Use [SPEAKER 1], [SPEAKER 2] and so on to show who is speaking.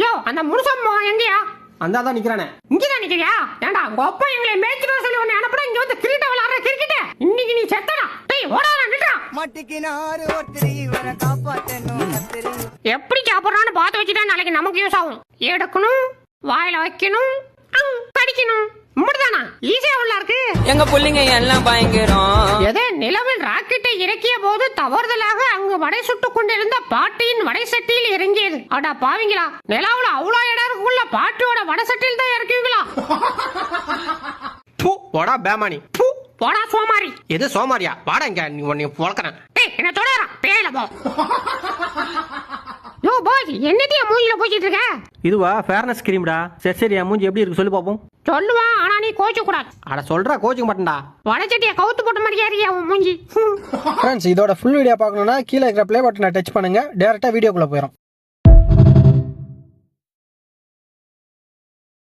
[SPEAKER 1] யோ அந்த முனுசம்மா எங்கயா?
[SPEAKER 2] அந்தாதான் நிக்கிறானே.
[SPEAKER 1] இங்கதான் நிக்கிறியா? ஏண்டா உங்க அப்பா எங்களை மேய்ச்சிட்டு சொல்லி உன்னை அனுப்புறா இங்க வந்து கிரிக்கெட் விளையாடுற கிரிக்கெட். இன்னைக்கு நீ செத்தடா. டேய் ஓடாத நில்றா.
[SPEAKER 3] மாட்டிக்கினாரு ஒருத்தரி இவரை காப்பாத்தணும் கத்திரி.
[SPEAKER 1] எப்படி சாப்பிடுறான்னு பார்த்து வச்சுட்டா நாளைக்கு நமக்கு யூஸ் ஆகும். எடுக்கணும், வாயில வைக்கணும், கடிக்கணும். முடிதானா? ஈஸியா உள்ள இருக்கு.
[SPEAKER 4] எங்க புள்ளிங்க எல்லாம் பயங்கரம்.
[SPEAKER 1] எதே நிலவில் ராக்கெட்டை இறக்கிய போது தவறுதலாக அங்கு வடை சுட்டு கொண்டிருந்த பாட்டியின் வடை சட்டியில் இறங்கியது. அடா பாவீங்களா, நிலாவுல அவ்வளவு இடம் இருக்குள்ள பாட்டியோட வடை சட்டியில் தான் இறக்குவீங்களா?
[SPEAKER 2] போடா பேமானி.
[SPEAKER 1] போடா சோமாரி.
[SPEAKER 2] எது சோமாரியா? வாடா இங்க, நீ உன்னை பொழக்கிறேன்.
[SPEAKER 1] டேய் என்ன தொடரா பேயில போ. யோ பாய், என்னத்தையா மூஞ்சில போச்சிட்டு இருக்க?
[SPEAKER 2] இதுவா ஃபேர்னஸ் கிரீம்டா. சரி சரி, என் மூஞ்சி எப்படி இருக்கு சொல்லி பாப்போம்.
[SPEAKER 1] சொல்லுவா, ஆனா நீ கோச்சு கூடாது.
[SPEAKER 2] அட சொல்றா, கோச்சிக்க மாட்டேன்டா.
[SPEAKER 1] வடச்சட்டிய கவுத்து போட்ட மாதிரியா இருக்கியா உன் மூஞ்சி?
[SPEAKER 5] ஃப்ரெண்ட்ஸ், இதோட ஃபுல் வீடியோ பார்க்கணும்னா கீழே இருக்கிற ப்ளே பட்டனை டச் பண்ணுங்க, டைரக்டா வீடியோக்குள்ள போயிடும்.